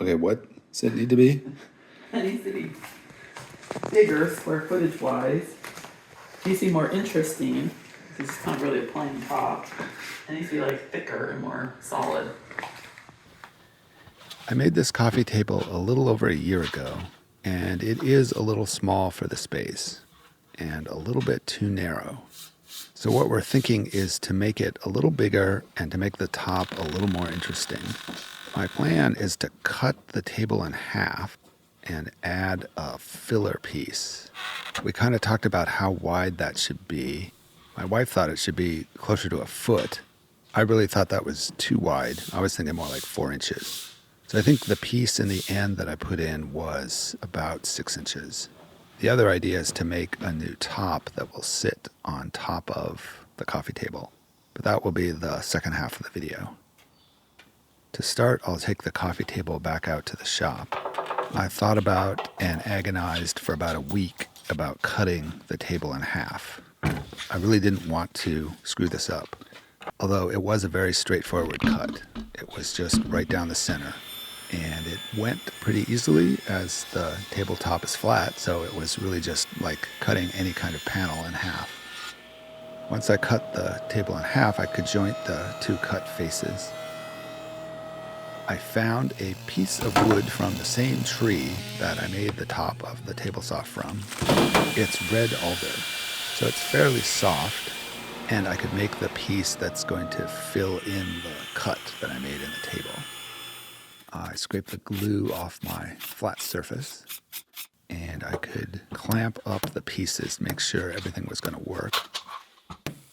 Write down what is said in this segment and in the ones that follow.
Okay, what does it need to be? It needs to be bigger, square footage wise. It needs to be more interesting. It's just kind of really a plain top. It needs to be like thicker and more solid. I made this coffee table a little over a year ago, and it is a little small for the space and a little bit too narrow. So what we're thinking is to make it a little bigger and to make the top a little more interesting. My plan is to cut the table in half and add a filler piece. We kind of talked about how wide that should be. My wife thought it should be closer to a foot. I really thought that was too wide. I was thinking more like 4 inches. So I think the piece in the end that I put in was about 6 inches. The other idea is to make a new top that will sit on top of the coffee table, but that will be the second half of the video. To start, I'll take the coffee table back out to the shop. I thought about and agonized for about a week about cutting the table in half. I really didn't want to screw this up, although it was a very straightforward cut. It was just right down the center. And it went pretty easily as the tabletop is flat, so it was really just like cutting any kind of panel in half. Once I cut the table in half, I could joint the two cut faces. I found a piece of wood from the same tree that I made the top of the table saw from. It's red alder, so it's fairly soft, and I could make the piece that's going to fill in the cut that I made in the table. I scraped the glue off my flat surface, and I could clamp up the pieces to make sure everything was going to work.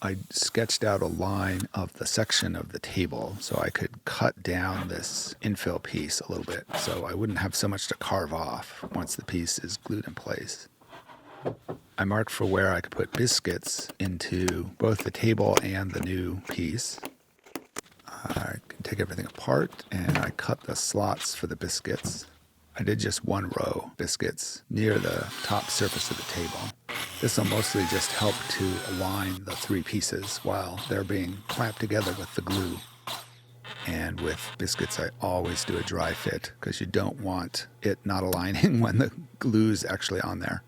I sketched out a line of the section of the table so I could cut down this infill piece a little bit so I wouldn't have so much to carve off once the piece is glued in place. I marked for where I could put biscuits into both the table and the new piece. I can take everything apart, and I cut the slots for the biscuits. I did just one row of biscuits near the top surface of the table. This will mostly just help to align the three pieces while they're being clamped together with the glue. And with biscuits, I always do a dry fit because you don't want it not aligning when the glue's actually on there.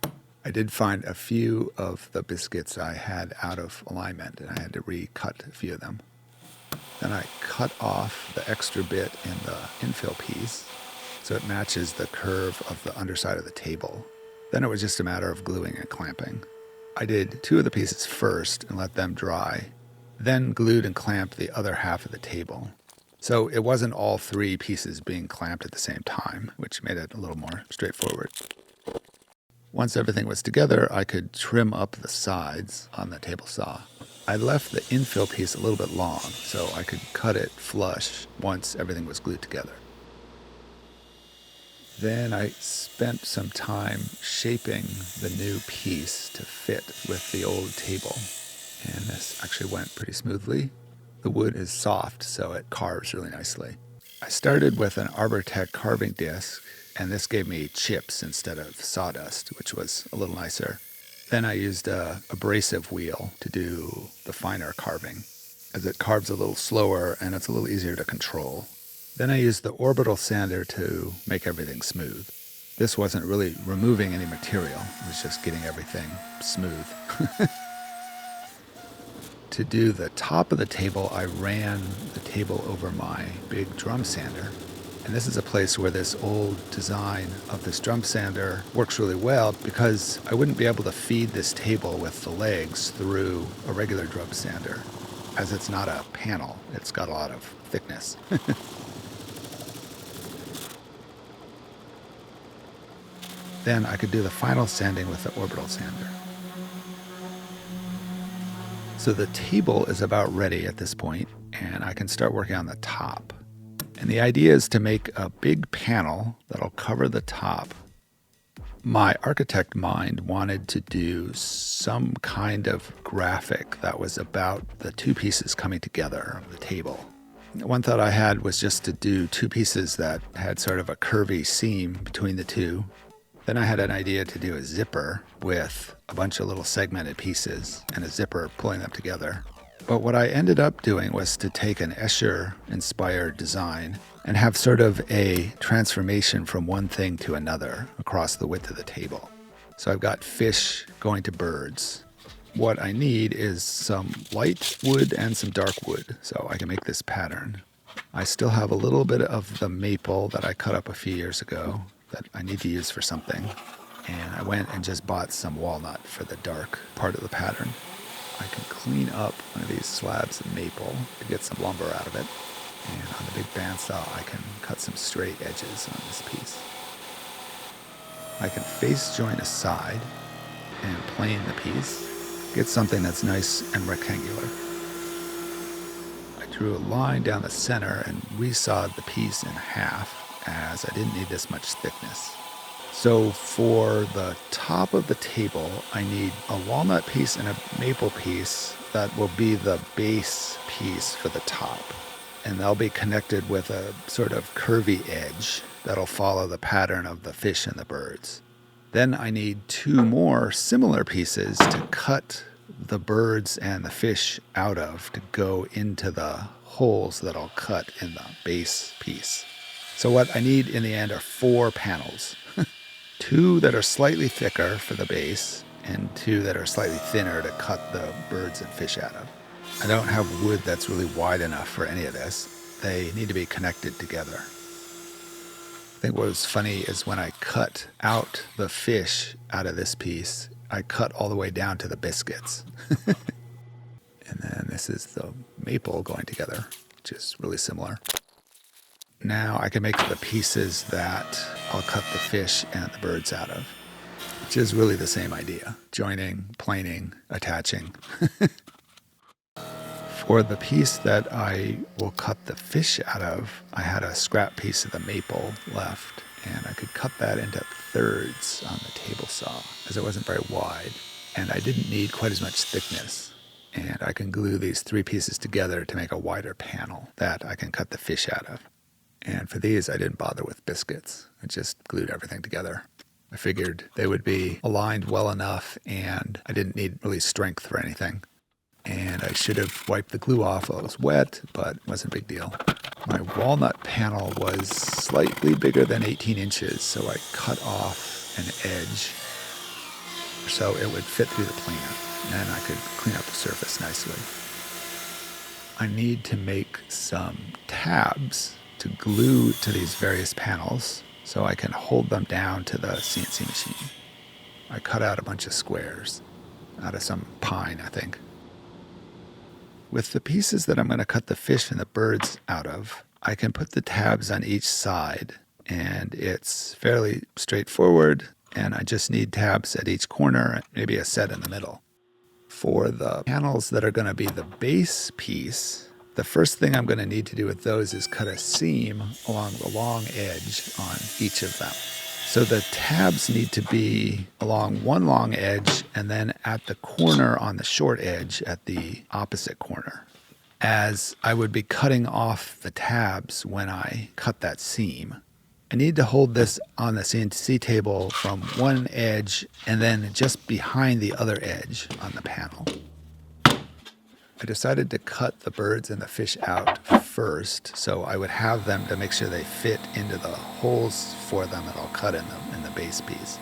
I did find a few of the biscuits I had out of alignment, and I had to recut a few of them. Then I cut off the extra bit in the infill piece so it matches the curve of the underside of the table. Then it was just a matter of gluing and clamping. I did 2 of the pieces first and let them dry, then glued and clamped the other half of the table. So it wasn't all 3 pieces being clamped at the same time, which made it a little more straightforward. Once everything was together, I could trim up the sides on the table saw. I left the infill piece a little bit long so I could cut it flush once everything was glued together. Then I spent some time shaping the new piece to fit with the old table, and this actually went pretty smoothly. The wood is soft, so it carves really nicely. I started with an Arbortech carving disc, and this gave me chips instead of sawdust, which was a little nicer. Then I used a abrasive wheel to do the finer carving, as it carves a little slower and it's a little easier to control. Then I used the orbital sander to make everything smooth. This wasn't really removing any material, it was just getting everything smooth. To do the top of the table, I ran the table over my big drum sander. And this is a place where this old design of this drum sander works really well because I wouldn't be able to feed this table with the legs through a regular drum sander. As it's not a panel, it's got a lot of thickness. Then I could do the final sanding with the orbital sander. So the table is about ready at this point, and I can start working on the top. And the idea is to make a big panel that'll cover the top. My architect mind wanted to do some kind of graphic that was about the 2 pieces coming together of the table. One thought I had was just to do 2 pieces that had sort of a curvy seam between the 2. Then I had an idea to do a zipper with a bunch of little segmented pieces and a zipper pulling them together. But what I ended up doing was to take an Escher-inspired design and have sort of a transformation from one thing to another across the width of the table. So I've got fish going to birds. What I need is some light wood and some dark wood so I can make this pattern. I still have a little bit of the maple that I cut up a few years ago that I need to use for something. And I went and just bought some walnut for the dark part of the pattern. I can clean up one of these slabs of maple to get some lumber out of it. And on the big bandsaw, I can cut some straight edges on this piece. I can face join a side and plane the piece. Get something that's nice and rectangular. I drew a line down the center and resawed the piece in half as I didn't need this much thickness. So for the top of the table, I need a walnut piece and a maple piece that will be the base piece for the top. And they'll be connected with a sort of curvy edge that'll follow the pattern of the fish and the birds. Then I need two more similar pieces to cut the birds and the fish out of to go into the holes that I'll cut in the base piece. So what I need in the end are 4 panels. 2 that are slightly thicker for the base and 2 that are slightly thinner to cut the birds and fish out of. I don't have wood that's really wide enough for any of this. They need to be connected together. I think what was funny is when I cut out the fish out of this piece, I cut all the way down to the biscuits. And then this is the maple going together, which is really similar. Now I can make the pieces that I'll cut the fish and the birds out of, which is really the same idea. Joining, planing, attaching. For the piece that I will cut the fish out of, I had a scrap piece of the maple left, and I could cut that into thirds on the table saw, as it wasn't very wide, and I didn't need quite as much thickness. And I can glue these 3 pieces together to make a wider panel that I can cut the fish out of. And for these, I didn't bother with biscuits. I just glued everything together. I figured they would be aligned well enough, and I didn't need really strength for anything. And I should have wiped the glue off while it was wet, but it wasn't a big deal. My walnut panel was slightly bigger than 18 inches, so I cut off an edge so it would fit through the planer, and I could clean up the surface nicely. I need to make some tabs to glue to these various panels so I can hold them down to the CNC machine. I cut out a bunch of squares out of some pine, I think. With the pieces that I'm going to cut the fish and the birds out of, I can put the tabs on each side, and it's fairly straightforward, and I just need tabs at each corner and maybe a set in the middle. For the panels that are going to be the base piece, the first thing I'm going to need to do with those is cut a seam along the long edge on each of them. So the tabs need to be along one long edge and then at the corner on the short edge at the opposite corner. As I would be cutting off the tabs when I cut that seam, I need to hold this on the CNC table from one edge and then just behind the other edge on the panel. I decided to cut the birds and the fish out first, so I would have them to make sure they fit into the holes for them that I'll cut in them in the base piece.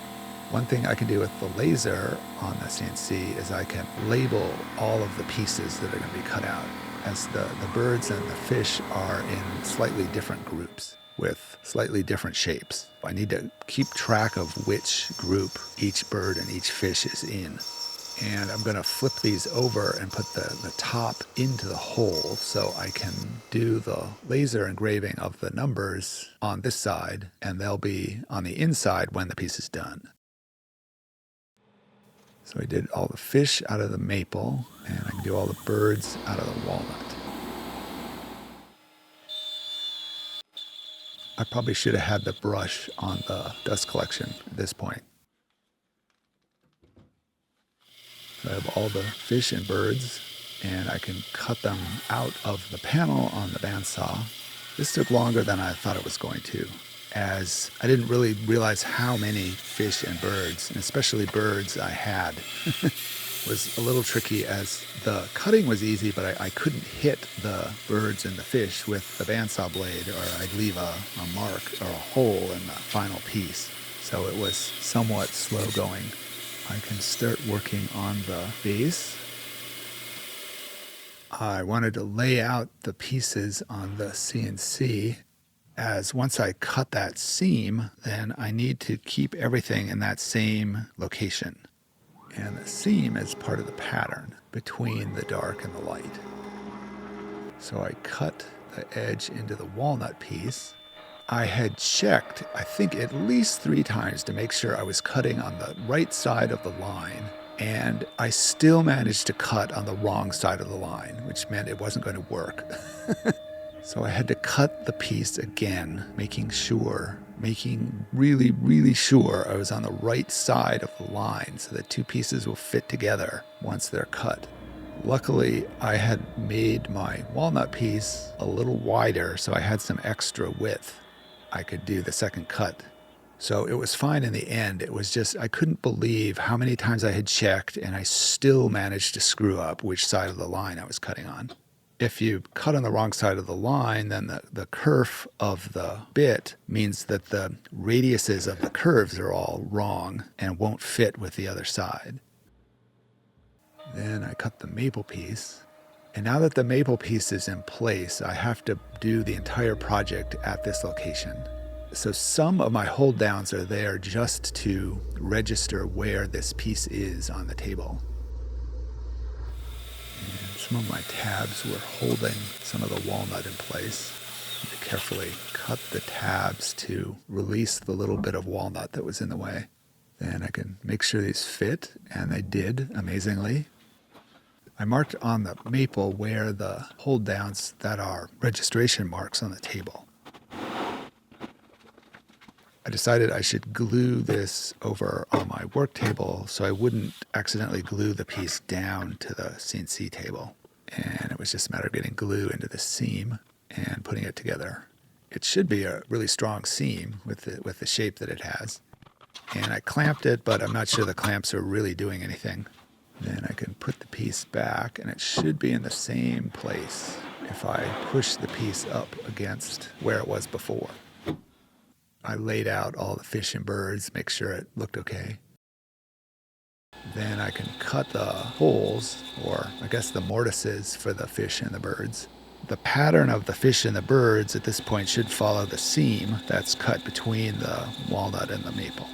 One thing I can do with the laser on the CNC is I can label all of the pieces that are going to be cut out, as the birds and the fish are in slightly different groups with slightly different shapes. I need to keep track of which group each bird and each fish is in. And I'm going to flip these over and put the top into the hole so I can do the laser engraving of the numbers on this side, and they'll be on the inside when the piece is done. So I did all the fish out of the maple, and I can do all the birds out of the walnut. I probably should have had the brush on the dust collection at this point. I have all the fish and birds, and I can cut them out of the panel on the bandsaw. This took longer than I thought it was going to, as I didn't really realize how many fish and birds, and especially birds, I had. was a little tricky as the cutting was easy, but I couldn't hit the birds and the fish with the bandsaw blade, or I'd leave a mark or a hole in the final piece. So it was somewhat slow going. I can start working on the base. I wanted to lay out the pieces on the CNC, as once I cut that seam, then I need to keep everything in that same location. And the seam is part of the pattern between the dark and the light. So I cut the edge into the walnut piece. I had checked, I think, at least 3 times to make sure I was cutting on the right side of the line, and I still managed to cut on the wrong side of the line, which meant it wasn't going to work. So I had to cut the piece again, making really, really sure I was on the right side of the line so the 2 pieces will fit together once they're cut. Luckily, I had made my walnut piece a little wider, so I had some extra width. I could do the second cut. So it was fine in the end. It was just, I couldn't believe how many times I had checked and I still managed to screw up which side of the line I was cutting on. If you cut on the wrong side of the line, then the kerf of the bit means that the radiuses of the curves are all wrong and won't fit with the other side. Then I cut the maple piece. And now that the maple piece is in place, I have to do the entire project at this location. So some of my hold downs are there just to register where this piece is on the table. And some of my tabs were holding some of the walnut in place. I carefully cut the tabs to release the little bit of walnut that was in the way. Then I can make sure these fit, and they did, amazingly. I marked on the maple where the hold downs that are registration marks on the table. I decided I should glue this over on my work table so I wouldn't accidentally glue the piece down to the CNC table. And it was just a matter of getting glue into the seam and putting it together. It should be a really strong seam with the shape that it has. And I clamped it, but I'm not sure the clamps are really doing anything. Then I can put the piece back, and it should be in the same place if I push the piece up against where it was before. I laid out all the fish and birds, make sure it looked okay. Then I can cut the holes, or I guess the mortises for the fish and the birds. The pattern of the fish and the birds at this point should follow the seam that's cut between the walnut and the maple.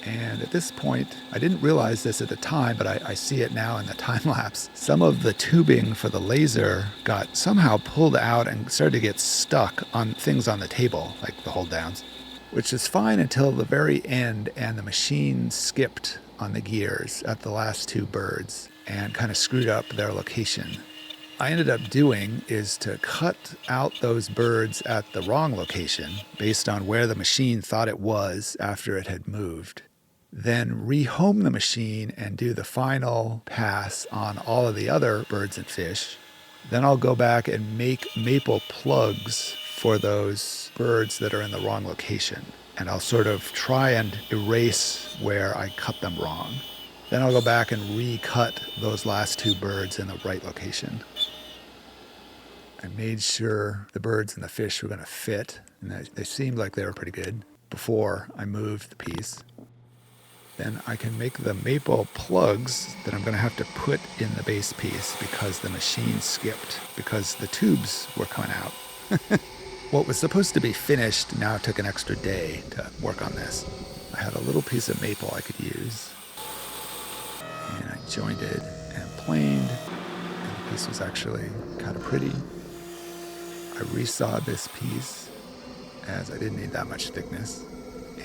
And at this point, I didn't realize this at the time, but I see it now in the time lapse. Some of the tubing for the laser got somehow pulled out and started to get stuck on things on the table, like the hold downs, which is fine until the very end, and the machine skipped on the gears at the last 2 birds and kind of screwed up their location. I ended up doing is to cut out those birds at the wrong location based on where the machine thought it was after it had moved. Then rehome the machine and do the final pass on all of the other birds and fish. Then I'll go back and make maple plugs for those birds that are in the wrong location. And I'll sort of try and erase where I cut them wrong. Then I'll go back and recut those last 2 birds in the right location. I made sure the birds and the fish were going to fit, and they seemed like they were pretty good before I moved the piece. Then I can make the maple plugs that I'm going to have to put in the base piece because the machine skipped, because the tubes were coming out. What was supposed to be finished now took an extra day to work on this. I had a little piece of maple I could use, and I jointed and planed, and the piece was actually kind of pretty. I resawed this piece as I didn't need that much thickness.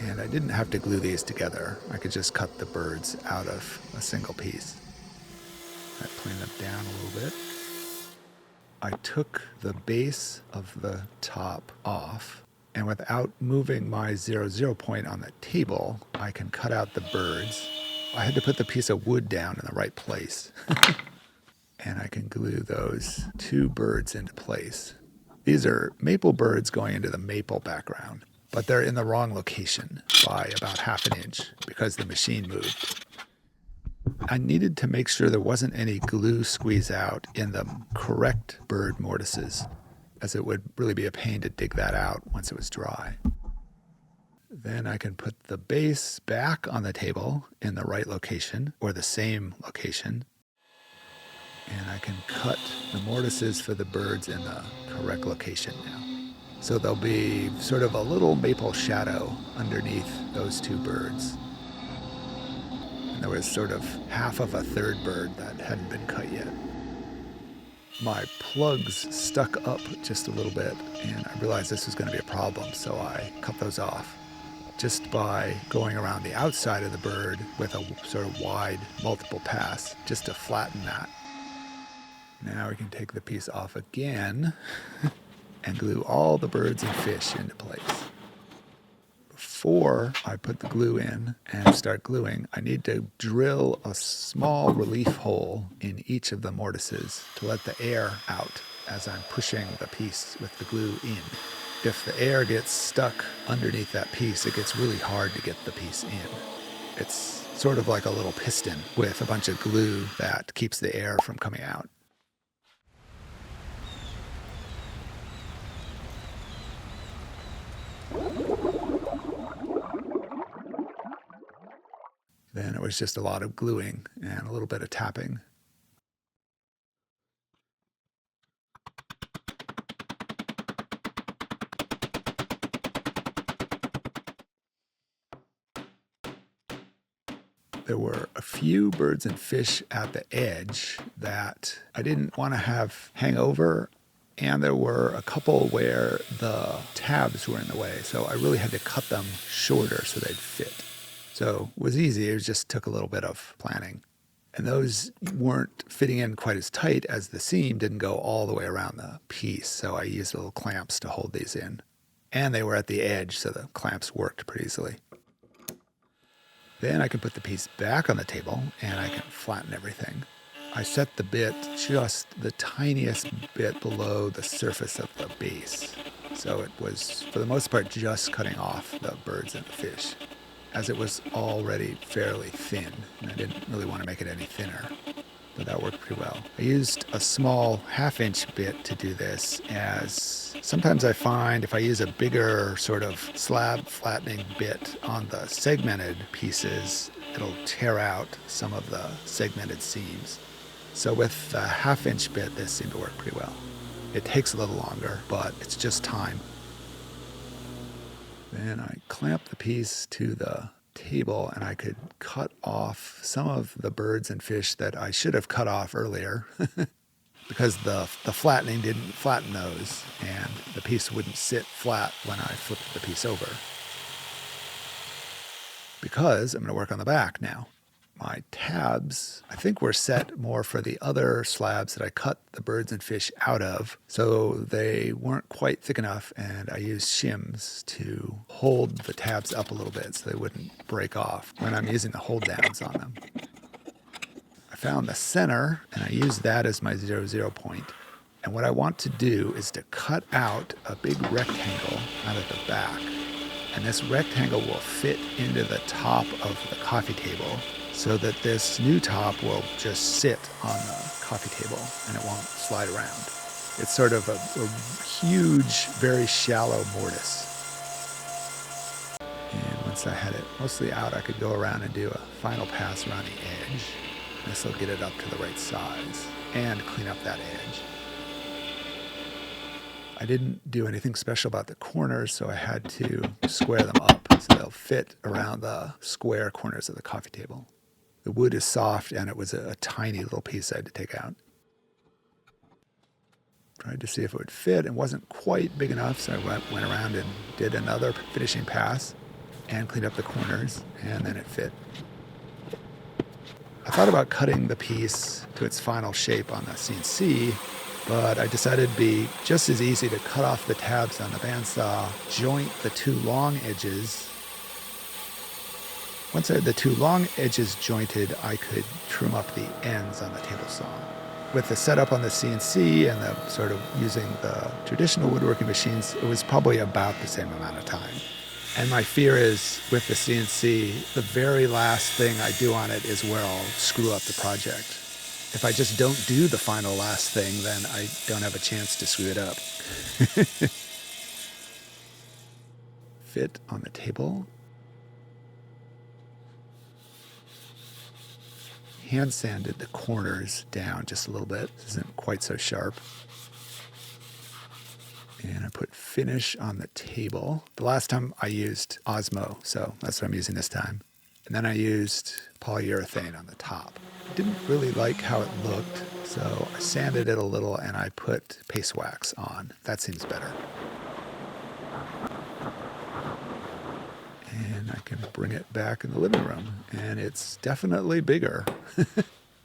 And I didn't have to glue these together. I could just cut the birds out of a single piece. I planed them down a little bit. I took the base of the top off, and without moving my 0 point on the table, I can cut out the birds. I had to put the piece of wood down in the right place. And I can glue those 2 birds into place. These are maple birds going into the maple background, but they're in the wrong location by about 1/2 inch because the machine moved. I needed to make sure there wasn't any glue squeeze out in the correct bird mortises, as it would really be a pain to dig that out once it was dry. Then I can put the base back on the table in the right location, or the same location, and I can cut the mortises for the birds in the correct location now. So there'll be sort of a little maple shadow underneath those two birds. And there was sort of half of a third bird that hadn't been cut yet. My plugs stuck up just a little bit, and I realized this was going to be a problem, so I cut those off just by going around the outside of the bird with a sort of wide multiple pass, just to flatten that. Now we can take the piece off again and glue all the birds and fish into place. Before I put the glue in and start gluing, I need to drill a small relief hole in each of the mortises to let the air out as I'm pushing the piece with the glue in. If the air gets stuck underneath that piece, it gets really hard to get the piece in. It's sort of like a little piston with a bunch of glue that keeps the air from coming out. Then it was just a lot of gluing and a little bit of tapping. There were a few birds and fish at the edge that I didn't want to have hang over, and there were a couple where the tabs were in the way, so I really had to cut them shorter so they'd fit. So it was easy, it just took a little bit of planning. And those weren't fitting in quite as tight as the seam didn't go all the way around the piece, so I used little clamps to hold these in. And they were at the edge, so the clamps worked pretty easily. Then I can put the piece back on the table and I can flatten everything. I set the bit just the tiniest bit below the surface of the base. So it was, for the most part, just cutting off the birds and the fish, as it was already fairly thin, and I didn't really want to make it any thinner. But that worked pretty well. I used a small 1/2-inch bit to do this, as sometimes I find if I use a bigger sort of slab flattening bit on the segmented pieces, it'll tear out some of the segmented seams. So with the 1/2-inch bit, this seemed to work pretty well. It takes a little longer, but it's just time. Then I clamp the piece to the table and I could cut off some of the birds and fish that I should have cut off earlier because the flattening didn't flatten those and the piece wouldn't sit flat when I flipped the piece over. Because I'm going to work on the back now. My tabs, I think, were set more for the other slabs that I cut the birds and fish out of, so they weren't quite thick enough, and I used shims to hold the tabs up a little bit so they wouldn't break off when I'm using the hold downs on them. I found the center, and I used that as my 0, point. And what I want to do is to cut out a big rectangle out of the back, and this rectangle will fit into the top of the coffee table, so that this new top will just sit on the coffee table and it won't slide around. It's sort of a huge, very shallow mortise. And once I had it mostly out, I could go around and do a final pass around the edge. This will get it up to the right size and clean up that edge. I didn't do anything special about the corners, so I had to square them up so they'll fit around the square corners of the coffee table. The wood is soft, and it was a tiny little piece I had to take out. Tried to see if it would fit. It wasn't quite big enough, so I went around and did another finishing pass and cleaned up the corners, and then it fit. I thought about cutting the piece to its final shape on the CNC, but I decided it'd be just as easy to cut off the tabs on the bandsaw, joint the two long edges. Once I had the two long edges jointed, I could trim up the ends on the table saw. With the setup on the CNC and the sort of using the traditional woodworking machines, it was probably about the same amount of time. And my fear is with the CNC, the very last thing I do on it is where I'll screw up the project. If I just don't do the final last thing, then I don't have a chance to screw it up. Fit on the table. Hand sanded the corners down just a little bit. This isn't quite so sharp. And I put finish on the table. The last time I used Osmo, so that's what I'm using this time. And then I used polyurethane on the top. I didn't really like how it looked, so I sanded it a little and I put paste wax on. That seems better. And I can bring it back in the living room, and it's definitely bigger.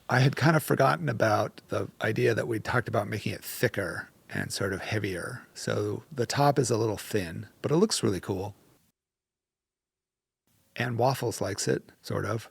I had kind of forgotten about the idea that we talked about making it thicker and sort of heavier. So the top is a little thin, but it looks really cool. And Waffles likes it, sort of.